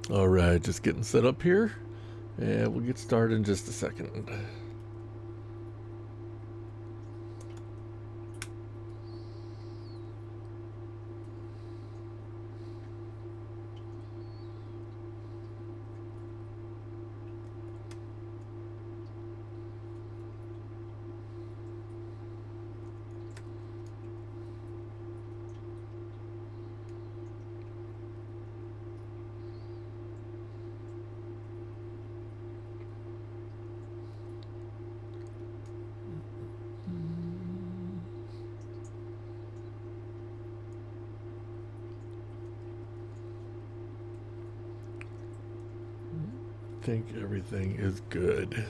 All right, just getting set up here, and we'll get started in just a second. I think everything is good.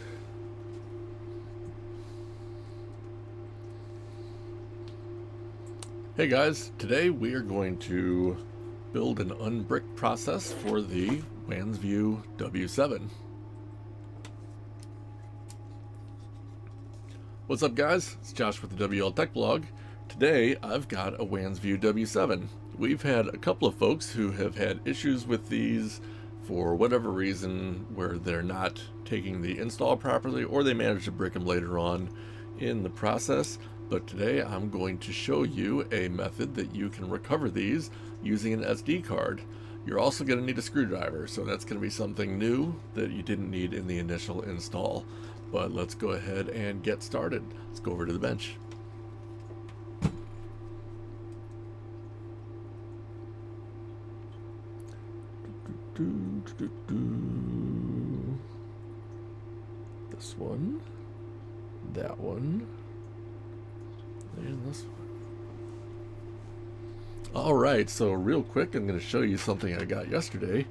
Hey guys, today we are going to build an unbrick process for the Wansview W7. What's up guys? It's Josh with the WL Tech Blog. Today I've got a Wansview W7. We've had a couple of folks who have had issues with these for whatever reason, where they're not taking the install properly, or they manage to brick them later on in the process. But today I'm going to show you a method that you can recover these using an SD card. You're also going to need a screwdriver, so that's going to be something new that you didn't need in the initial install. But let's go ahead and get started. Let's go over to the bench. This one, that one, and this one. Alright, so real quick I'm going to show you something I got yesterday.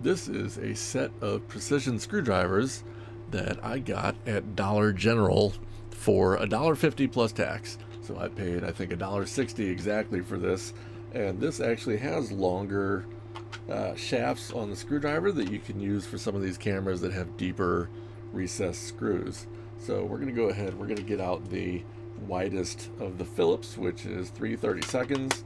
This is a set of precision screwdrivers that I got at Dollar General for $1.50 plus tax. So I paid, I think, $1.60 exactly for this, and this actually has longer shafts on the screwdriver that you can use for some of these cameras that have deeper recessed screws. So we're going to go ahead, we're going to get out the widest of the Phillips, which is 3/32,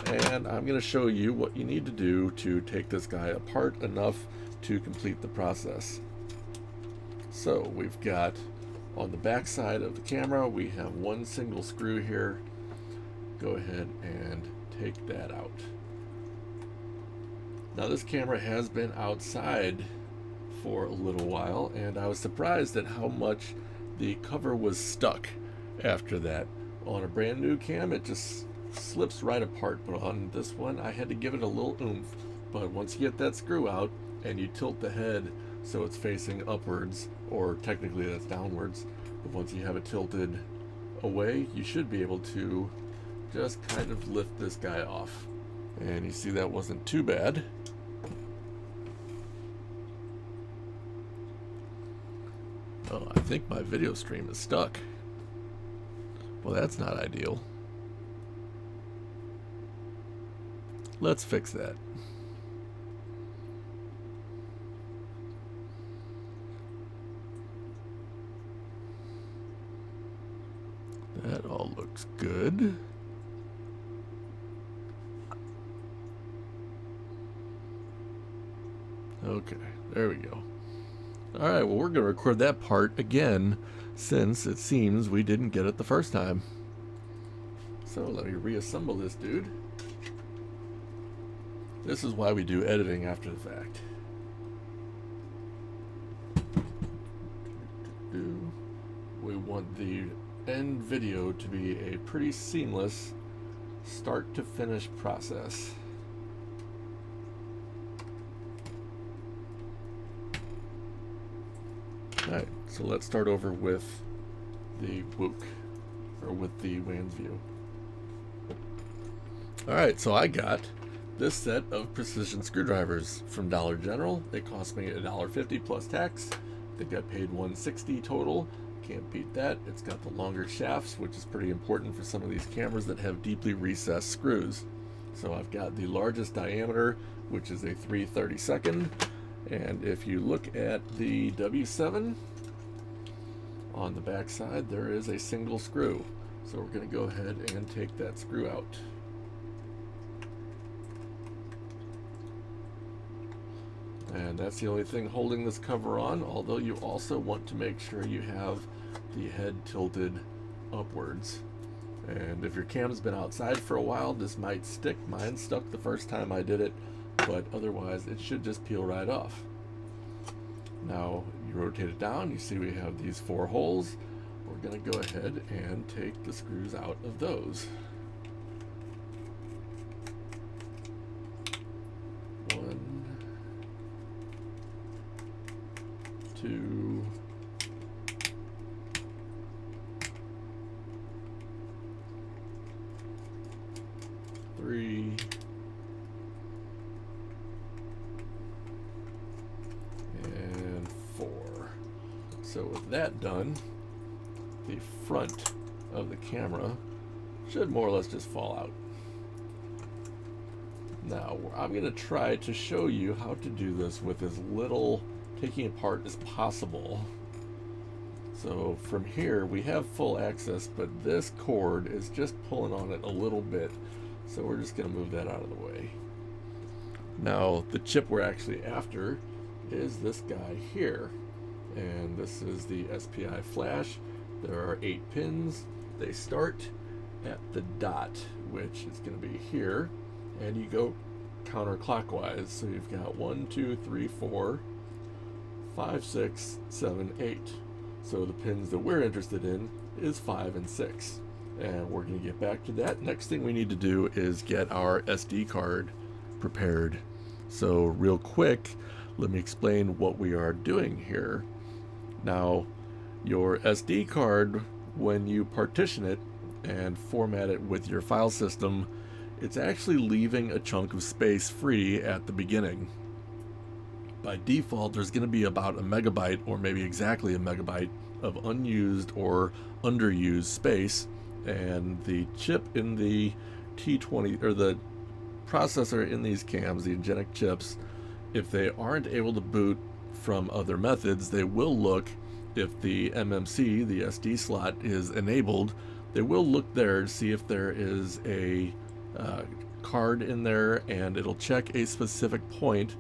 and I'm going to show you what you need to do to take this guy apart enough to complete the process. So we've got, on the back side of the camera, we have one single screw here. Go ahead and take that out. Now this camera has been outside for a little while, and I was surprised at how much the cover was stuck after that. On a brand new cam it just slips right apart, but on this one I had to give it a little oomph. But once you get that screw out and you tilt the head so it's facing upwards, or technically that's downwards, but once you have it tilted away, you should be able to just kind of lift this guy off. And you see that wasn't too bad. Oh, I think my video stream is stuck. Well, that's not ideal. Let's fix that. That all looks good. Okay, there we go. Alright, well, we're going to record that part again, since it seems we didn't get it the first time. So let me reassemble this dude. This is why we do editing after the fact. We want the end video to be a pretty seamless start to finish process. Alright, so let's start over with the WOOK, or with the Wansview. Alright, so I got this set of precision screwdrivers from Dollar General. It cost me $1.50 plus tax. I think I paid $1.60 total. Can't beat that. It's got the longer shafts, which is pretty important for some of these cameras that have deeply recessed screws. So I've got the largest diameter, which is a 3/32. And if you look at the W7, on the back side there is a single screw. So we're going to go ahead and take that screw out. And that's the only thing holding this cover on, although you also want to make sure you have the head tilted upwards. And if your cam's been outside for a while, this might stick. Mine stuck the first time I did it, but otherwise it should just peel right off. Now you rotate it down, you see we have these 4 holes. We're going to go ahead and take the screws out of those. 1, 2, 3, and 4. So with that done, the front of the camera should more or less just fall out. Now I'm going to try to show you how to do this with as little taking apart as possible. So from here we have full access, but this cord is just pulling on it a little bit, so we're just going to move that out of the way. Now the chip we're actually after is this guy here, and this is the SPI flash. There are 8 pins. They start at the dot, which is going to be here, and you go counterclockwise. So you've got 1, 2, 3, 4, 5, 6, 7, 8. So the pins that we're interested in is 5 and 6. And we're going to get back to that. Next thing we need to do is get our SD card prepared. So real quick, let me explain what we are doing here. Now, your SD card, when you partition it and format it with your file system, it's actually leaving a chunk of space free at the beginning. By default, there's going to be about a megabyte, or maybe exactly a megabyte, of unused or underused space, and the chip in the T20, or the processor in these cams, the Ingenic chips, if they aren't able to boot from other methods, they will look, if the MMC, the SD slot, is enabled, they will look there to see if there is a card in there, and it'll check a specific point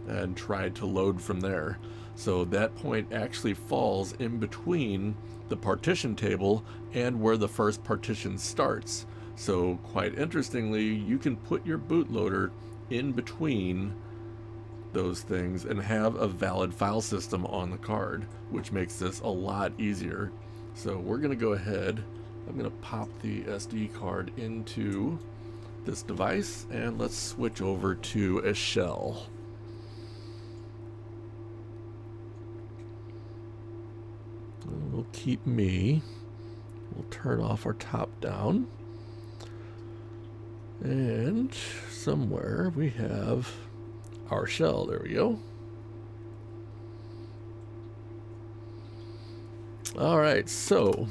and try to load from there. So that point actually falls in between the partition table and where the first partition starts. So quite interestingly, you can put your bootloader in between those things and have a valid file system on the card, which makes this a lot easier. So we're going to go ahead, I'm going to pop the SD card into this device, and let's switch over to a shell. We'll keep me. We'll turn off our top down. And somewhere we have our shell. There we go. All right, so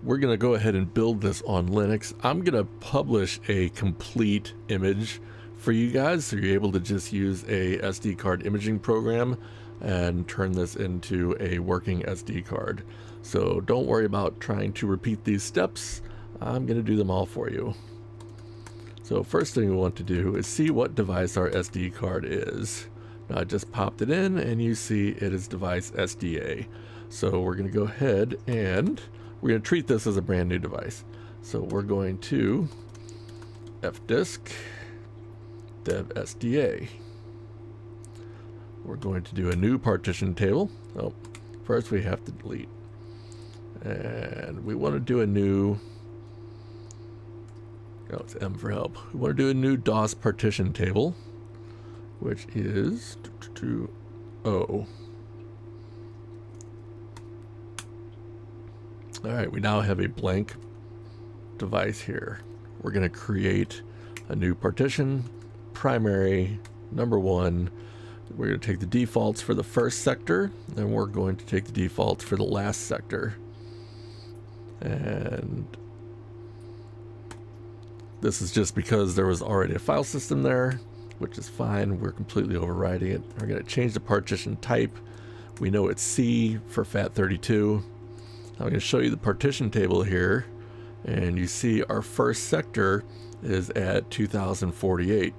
we're going to go ahead and build this on Linux. I'm going to publish a complete image for you guys, so you're able to just use a SD card imaging program and turn this into a working SD card. So don't worry about trying to repeat these steps. I'm going to do them all for you. So first thing we want to do is see what device our SD card is. Now I just popped it in, and you see it is device SDA. So we're going to go ahead and we're going to treat this as a brand new device. So we're going to fdisk dev SDA. We're going to do a new partition table. Oh, first we have to delete. And we want to do a new, oh, it's M for help. We want to do a new DOS partition table, which is O. All right, we now have a blank device here. We're going to create a new partition, primary, number 1. We're going to take the defaults for the first sector, and we're going to take the defaults for the last sector. And this is just because there was already a file system there, which is fine. We're completely overriding it. We're going to change the partition type. We know it's C for FAT32. I'm going to show you the partition table here, and you see our first sector is at 2048.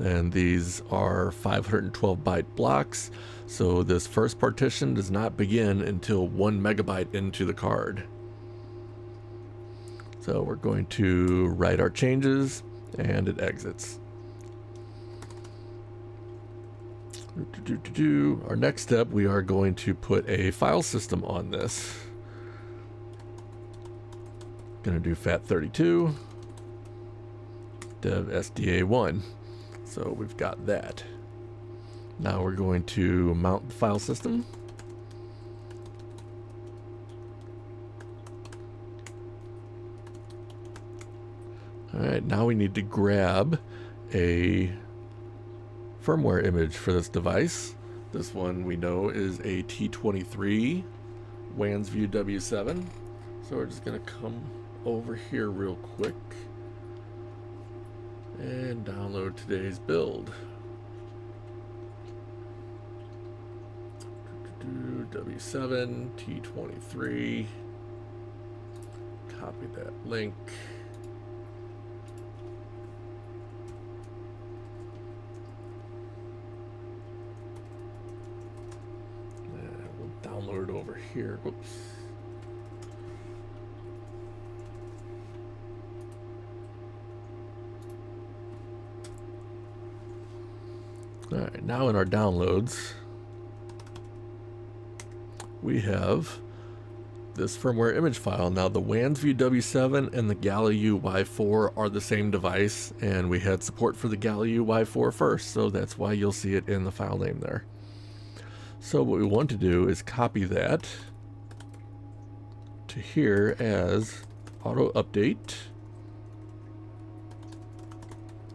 and these are 512 byte blocks, so this first partition does not begin until 1 megabyte into the card. So we're going to write our changes, and it exits. Our next step, we are going to put a file system on this. Going to do FAT32 dev SDA1. So we've got that. Now we're going to mount the file system. Alright, now we need to grab a firmware image for this device. This one we know is a T23 Wansview W7. So we're just going to come over here real quick and download today's build. W7 T23. Copy that link. Download over here. Whoops. All right, now in our downloads, we have this firmware image file. Now the Wansview W7 and the Galileo Y4 are the same device, and we had support for the Galileo Y4 first, so that's why you'll see it in the file name there. So what we want to do is copy that to here as auto update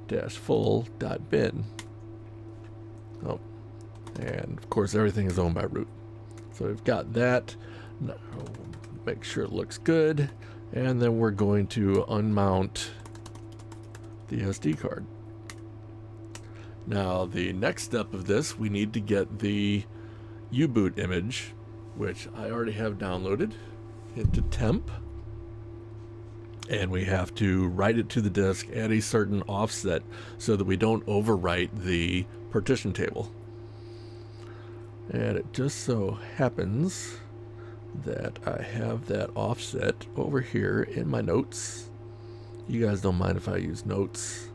-full.bin. Oh, and of course everything is owned by root. So we've got that. Now, make sure it looks good, and then we're going to unmount the SD card. Now the next step of this, we need to get the U-boot image, which I already have downloaded, into temp, and we have to write it to the disk at a certain offset so that we don't overwrite the partition table. And it just so happens that I have that offset over here in my notes. You guys don't mind if I use notes?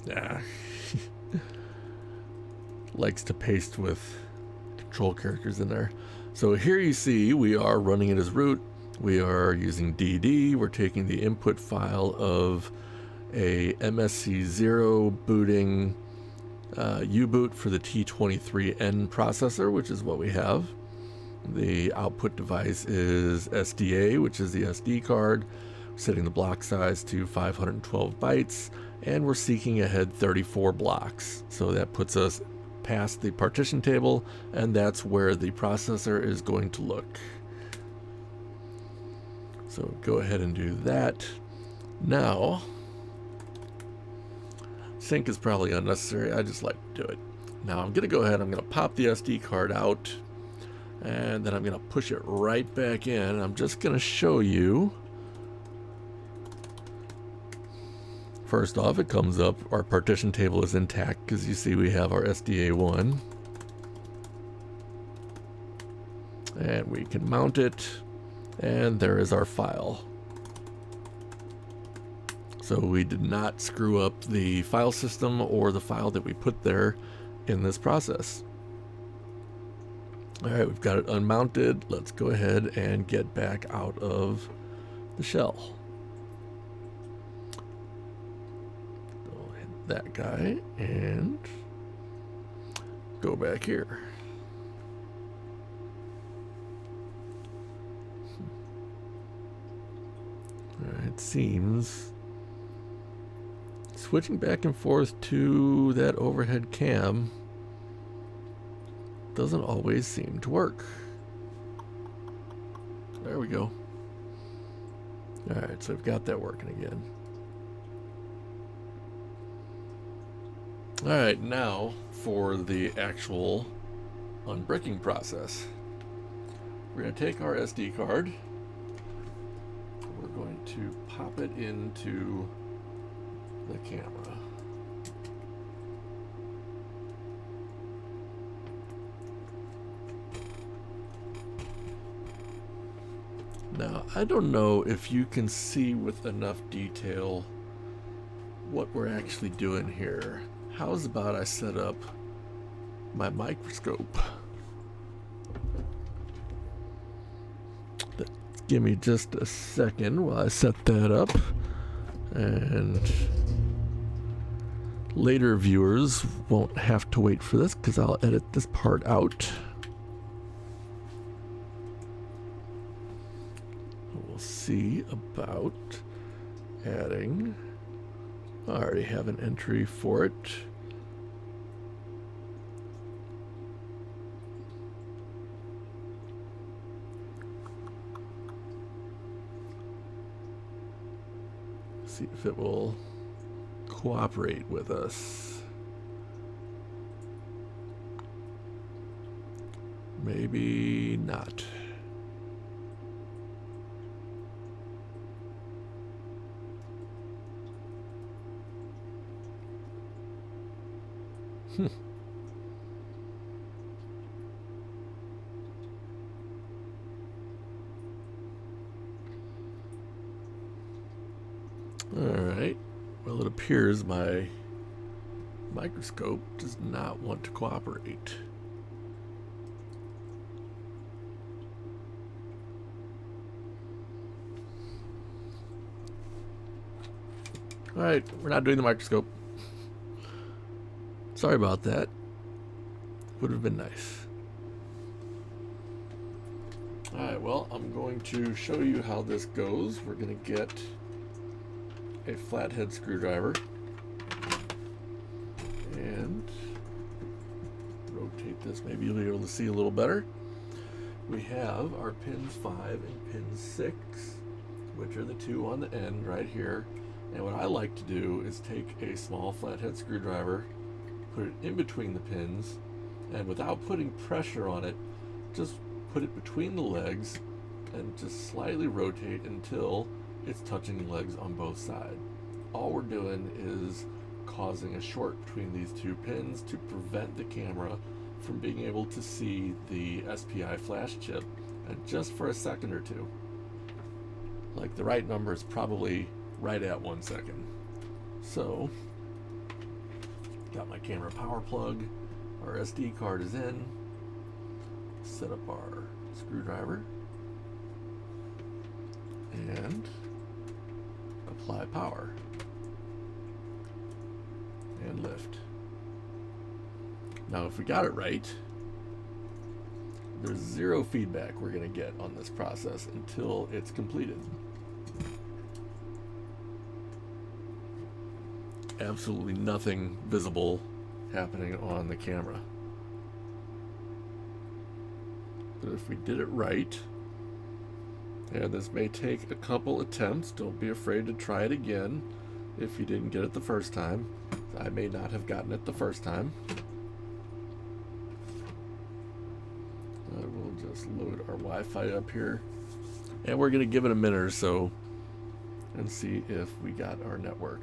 Nah. Likes to paste with control characters in there. So here you see we are running it as root. We are using DD. We're taking the input file of a MSC0 booting U-boot for the T23N processor, which is what we have. The output device is SDA, which is the SD card, setting the block size to 512 bytes, and we're seeking ahead 34 blocks. So that puts us past the partition table, and that's where the processor is going to look. So go ahead and do that. Now, sync is probably unnecessary. I just like to do it. Now I'm going to go ahead, I'm going to pop the SD card out, and then I'm going to push it right back in. I'm just going to show you. First off, it comes up, our partition table is intact because you see we have our SDA1. And we can mount it, and there is our file. So we did not screw up the file system or the file that we put there in this process. All right, we've got it unmounted. Let's go ahead and get back out of the shell. That guy and go back here. It seems switching back and forth to that overhead cam doesn't always seem to work. There we go. Alright, so we've got that working again. Alright, now for the actual unbricking process. We're going to take our SD card. We're going to pop it into the camera. Now, I don't know if you can see with enough detail what we're actually doing here. How's about I set up my microscope? Give me just a second while I set that up, and later viewers won't have to wait for this because I'll edit this part out. We'll see about adding. I already have an entry for it. See if it will cooperate with us. Maybe not. Alright, well, it appears my microscope does not want to cooperate. Alright, we're not doing the microscope. Sorry about that. Would have been nice. Alright, well, I'm going to show you how this goes. We're going to get a flathead screwdriver and rotate this. Maybe you'll be able to see a little better. We have our pins 5 and pin 6, which are the two on the end right here. And what I like to do is take a small flathead screwdriver, put it in between the pins, and without putting pressure on it, just put it between the legs and just slightly rotate until it's touching the legs on both sides. All we're doing is causing a short between these two pins to prevent the camera from being able to see the SPI flash chip, and just for a second or two. Like, the right number is probably right at 1 second. So, got my camera power plug, our SD card is in, set up our screwdriver, and apply power and lift. Now, if we got it right, there's zero feedback we're going to get on this process until it's completed. Absolutely nothing visible happening on the camera. But if we did it right, and this may take a couple attempts, don't be afraid to try it again if you didn't get it the first time. I may not have gotten it the first time. I will just load our Wi-Fi up here, and we're going to give it a minute or so and see if we got our network.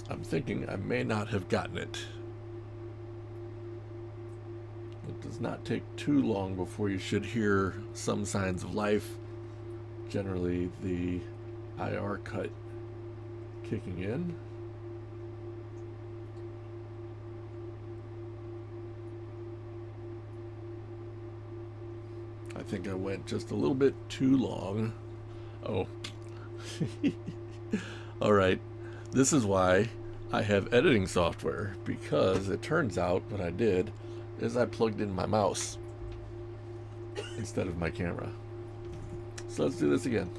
I'm thinking I may not have gotten it. It does not take too long before you should hear some signs of life. Generally, the IR cut kicking in. I think I went just a little bit too long. Oh. All right. This is why I have editing software, because it turns out what I did is I plugged in my mouse instead of my camera. So let's do this again.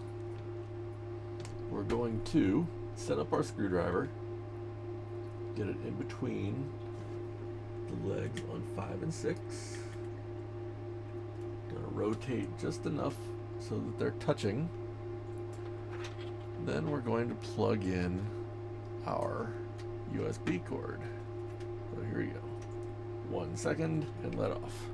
We're going to set up our screwdriver, get it in between the legs on 5 and 6. Gonna rotate just enough so that they're touching. Then we're going to plug in our USB cord. So here we go. 1 second and let off.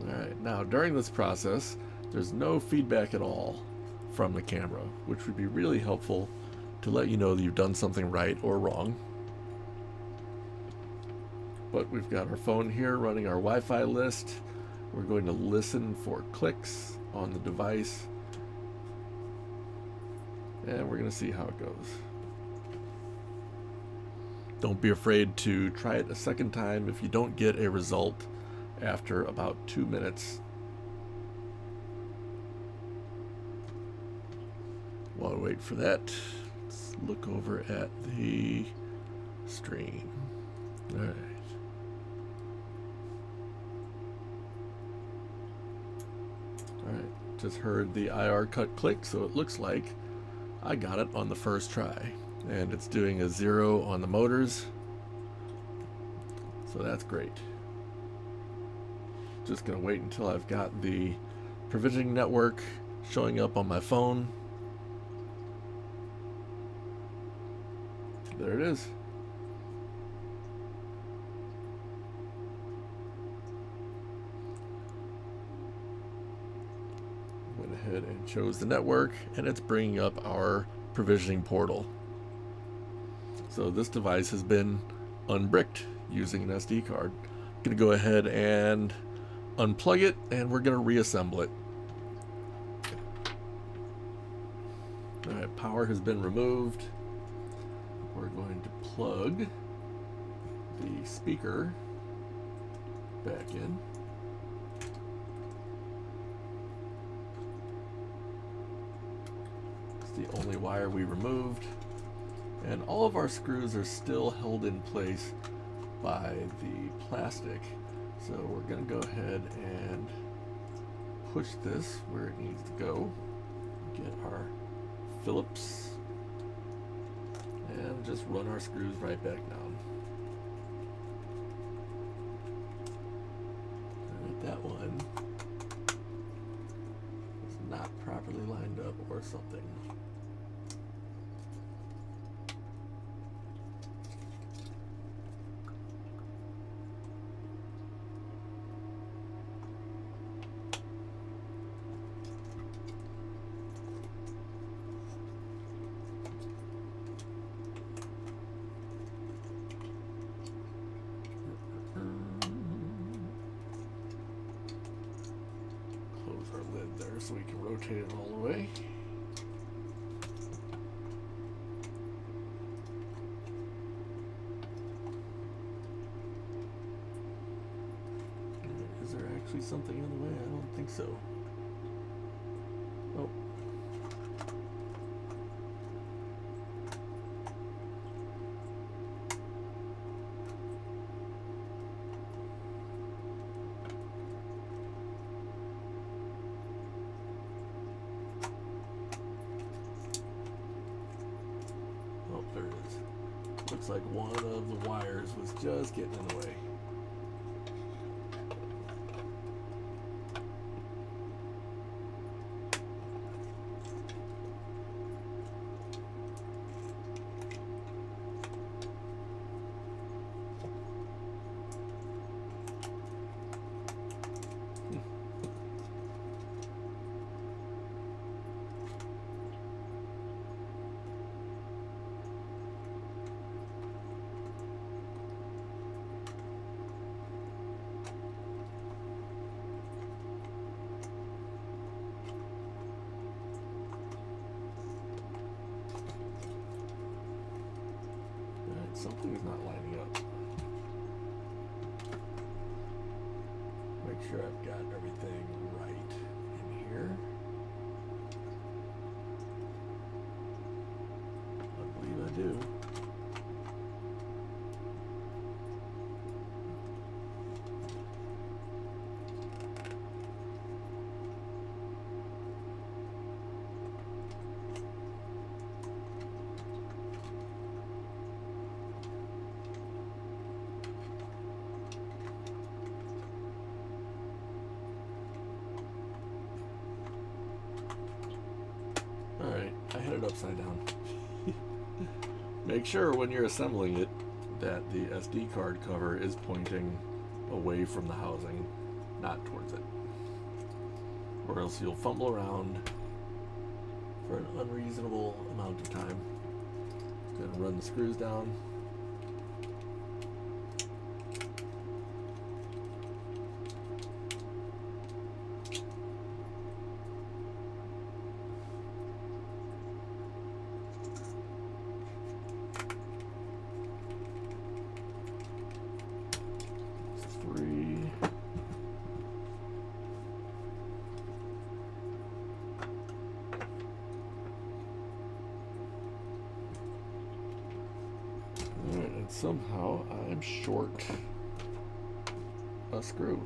Alright, now during this process, there's no feedback at all from the camera, which would be really helpful to let you know that you've done something right or wrong. But we've got our phone here running our Wi-Fi list. We're going to listen for clicks on the device, and we're going to see how it goes. Don't be afraid to try it a second time if you don't get a result after about 2 minutes. While we wait for that, let's look over at the stream. All right. Alright, just heard the IR cut click, so it looks like I got it on the first try. And it's doing a 0 on the motors, so that's great. Just gonna wait until I've got the provisioning network showing up on my phone. There it is. Went ahead and chose the network, and it's bringing up our provisioning portal. So this device has been unbricked using an SD card. I'm going to go ahead and unplug it, and we're going to reassemble it. Alright, power has been removed. We're going to plug the speaker back in. The only wire we removed, and all of our screws are still held in place by the plastic, so we're going to go ahead and push this where it needs to go, get our Phillips, and just run our screws right back down. Alright, that one is not properly lined up or something. Our lid there so we can rotate it all the way. Is there actually something in the way? I don't think so. Oh. There it is. Looks like one of the wires was just getting in the way. Something's not lining up. Make sure I've got everything right in here. I believe I do. it upside down. Make sure when you're assembling it that the SD card cover is pointing away from the housing, not towards it. Or else you'll fumble around for an unreasonable amount of time. Going to run the screws down. Three. Alright, and somehow I'm short a screw.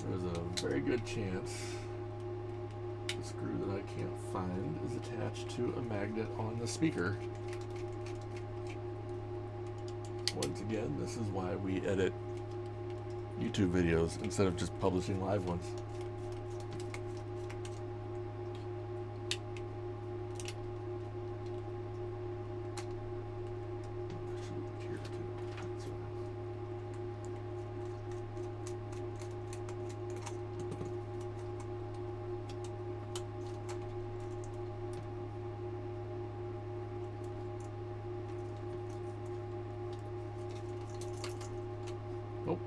There's a very good chance the screw that I can't find is attached to a magnet on the speaker. Once again, this is why we edit YouTube videos instead of just publishing live ones. Nope.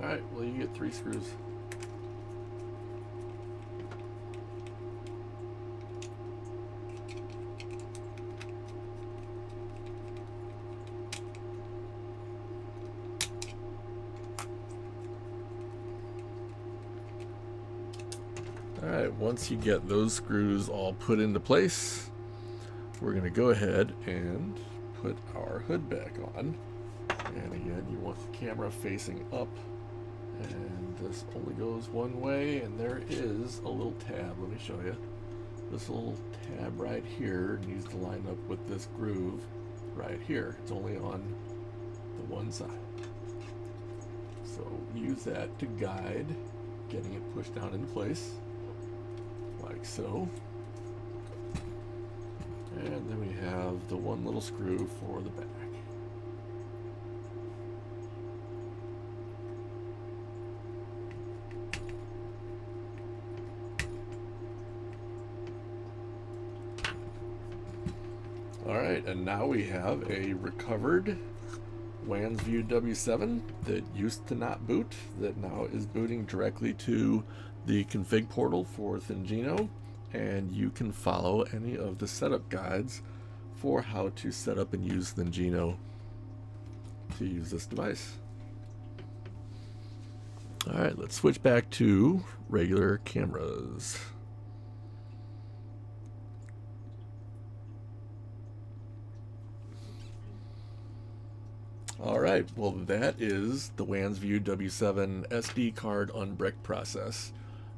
Alright, well, you get 3 screws. Alright, once you get those screws all put into place, we're going to go ahead and put our hood back on. And again, you want the camera facing up, and this only goes one way, and there is a little tab. Let me show you. This little tab right here needs to line up with this groove right here. It's only on the one side. So use that to guide getting it pushed down into place, like so. And then we have the one little screw for the back. Alright, and now we have a recovered Wansview W7 that used to not boot, that now is booting directly to the config portal for Thingino, and you can follow any of the setup guides for how to set up and use Thingino to use this device. Alright, let's switch back to regular cameras. Alright, well, that is the Wansview W7 SD card unbrick process.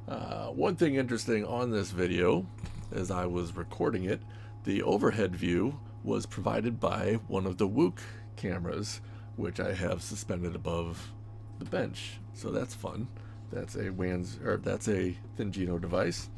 One thing interesting on this video, as I was recording it, the overhead view was provided by one of the WOOC cameras, which I have suspended above the bench. So that's fun. That's a Thingino device.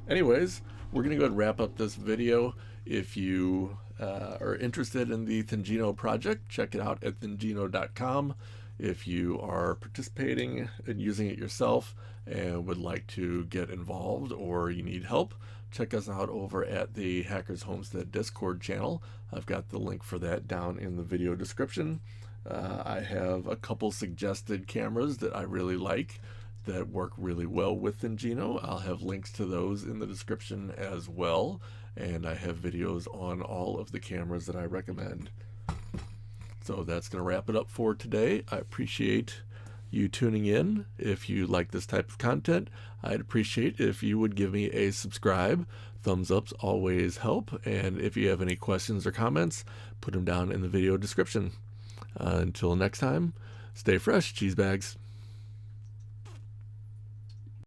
Anyways, we're gonna go ahead and wrap up this video. If you are interested in the Thingino project, check it out at thingino.com. If you are participating and using it yourself and would like to get involved or you need help, check us out over at the Hackers Homestead Discord channel. I've got the link for that down in the video description. I have a couple suggested cameras that I really like that work really well with Thingino. I'll have links to those in the description as well, and I have videos on all of the cameras that I recommend. So that's going to wrap it up for today. I appreciate you tuning in. If you like this type of content, I'd appreciate if you would give me a subscribe. Thumbs ups always help, and if you have any questions or comments, put them down in the video description. Until next time, Stay fresh, cheese bags.